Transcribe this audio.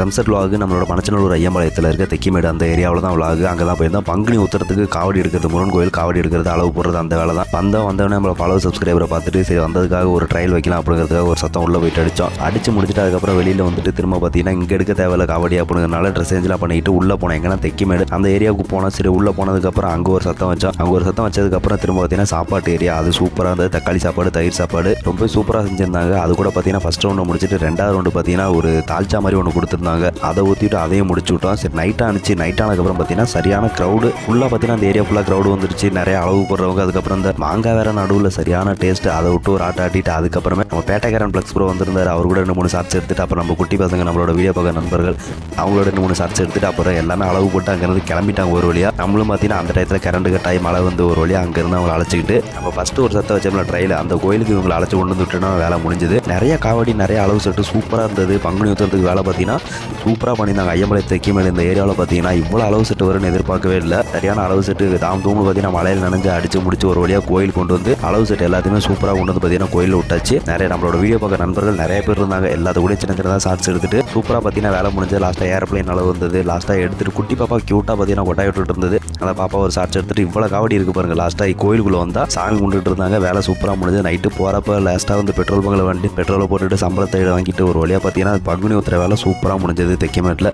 ரம்சட் vlog நம்மளோட மணச்சநல்லூர் ஐயம்பாளையத்தில் இருக்க தெக்கிமேடு அந்த ஏரியாவில் தான் விலாக். அங்கே தான் போயிருந்தோம். பங்குனி உத்தரத்துக்கு காவடி எடுக்கிறது, முருகன் கோயில் காவடி எடுக்கிறது, அளவு போடுறது அந்த வேலை தான். வந்தவொடனே நம்மளை ஃபாலோ சப்ஸ்கிரைபரை பார்த்துட்டு சரி வந்ததுக்காக ஒரு ட்ரையல் வைக்கலாம் அப்படிங்கிறதுக்காக ஒரு சத்தம் உள்ளே போயிட்டு அடிச்சு முடிச்சுட்டு அதுக்கப்புறம் வெளியில் வந்துட்டு திரும்ப பார்த்தீங்கன்னா இங்கே எடுக்க தேவையில்ல காவடி அப்படிங்கிறனால ட்ரெஸ் சேஞ்செலாம் பண்ணிட்டு உள்ளே போனேன். எங்கன்னா தெக்கிமேடு அந்த ஏரியாவுக்கு போனால் சரி உள்ளே போனதுக்கப்புறம் அங்கே ஒரு சத்தம் வச்சோம். அங்கே ஒரு சத்தம் வச்சதுக்கப்புறம் திரும்ப பார்த்தீங்கன்னா சாப்பாட்டு ஏரியா அது சூப்பராக இருந்தது. தக்காளி சாப்பாடு, தயிர் சாப்பாடு ரொம்ப சூப்பராக செஞ்சுருந்தாங்க. அது கூட பார்த்தீங்கன்னா ஃபஸ்ட் ரவுண்டு முடிச்சுட்டு ரெண்டாவது ரவுண்டு பார்த்தீங்கன்னா ஒரு தால்ச்சா மாதிரி ஒன்று கொடுத்துருந்தாங்க. அதை ஊற்றிட்டு அதையும் முடிச்சு விட்டோம். சரி நைட் ஆனதுக்கப்புறம் பார்த்தீங்கன்னா சரியான க்ரௌடு ஃபுல்லாக பார்த்தீங்கன்னா அந்த ஏரியா ஃபுல்லாக க்ரௌடு வந்துருச்சு. நிறைய அளவு போடுறவங்க. அதுக்கப்புறம் இந்த மாங்காய் வேற நடுவில் சரியான டேஸ்ட். அதை விட்டு ஒரு ஆட்டிட்டு அதுக்கப்புறமே நம்ம பேட்டைக்காரன் ப்ளக்ஸ் ப்ரோ வந்திருந்தார். அவர் கூட 2-3 ஷார்ட்ஸ் எடுத்துட்டு அப்புறம் நம்ம குட்டி பசங்க நம்மளோட வீடியோ பார்க்க நண்பர்கள் அவங்களோட 2-3 ஷார்ட்ஸ் எடுத்துட்டு அப்புறம் எல்லாமே அளவு போட்டு அங்கேருந்து கிளம்பிட்டாங்க ஒரு வழியாக. நம்மளும் பார்த்தீங்கன்னா அந்த டயத்தில் கரண்ட் கட்டாயி மழை வந்து ஒரு வழியாக அங்கேருந்து அவங்களை அழைச்சிக்கிட்டு நம்ம ஃபஸ்ட்டு ஒரு சத்தம் வச்சோம்ல ட்ரையில் அந்த கோயிலுக்கு இவங்களை அழைச்சி கொண்டு வந்து விட்டுனா வேலை முடிஞ்சது. நிறைய காவடி, நிறைய அளவு செட்டு சூப்பராக இருந்தது. பங்குனி உத்தரத்துக்கு வேலை பார்த்தீங்கன்னா சூப்பராக பண்ணியிருந்தாங்க. ஐயம்பாளையம் தெக்கிமேடு இந்த ஏரியாவில் பார்த்தீங்கன்னா இவ்வளோ அளவு செட்டு வரும்னு எதிர்பார்க்கவே இல்லை. சரியான அளவு செட்டு தாம் தூம்பு பார்த்தீங்கன்னா மழையில் நனைஞ்சு அடிச்சு முடிச்சு ஒரு வழியாக கோயில் கொண்டு வந்து அளவு செட்டு எல்லாத்தையுமே சூப்பராக கொண்டு வந்து பார்த்தீங்கன்னா கோயிலில் விட்டாச்சு. நிறைய நம்மளோட வீடியோ பார்க்க நண்பர்கள் நிறைய பேர் இருந்தாங்க. எல்லாத்த கூட சின்ன சின்னதாக ஷார்ட்ஸ் எடுத்துட்டு சூப்பராக பார்த்தீங்கன்னா வேலை முடிஞ்சது. லாஸ்ட்டாக ஏர்ப்ளைன் அளவு வந்தது. லாஸ்ட்டாக எடுத்துட்டு குட்டி பாப்பா க்யூட்டாக பார்த்தீங்கன்னா கொட்டாய் விட்டுட்டு இருந்தது. அந்த பாப்பா ஒரு ஷார்ட்ஸ் எடுத்துட்டு இவ்வளோ காவடி இருக்கு பாருங்க. லாஸ்ட்டாக கோயிலுக்குள்ளே வந்தால் சாமி கும்பிட்டு இருந்தாங்க. வேலை சூப்பராக முடிஞ்சது. நைட்டு போகிறப்ப லாஸ்ட்டாக வந்து பெட்ரோல் பங்கில் வண்டி பெட்ரோலை போட்டுட்டு சம்பளத்தை வாங்கிட்டு ஒரு வழியாக பார்த்தீங்கன்னா பங்குனி உத்திர வேலை சூப்பராக முடிஞ்சது தெக்கிமேட்டில்.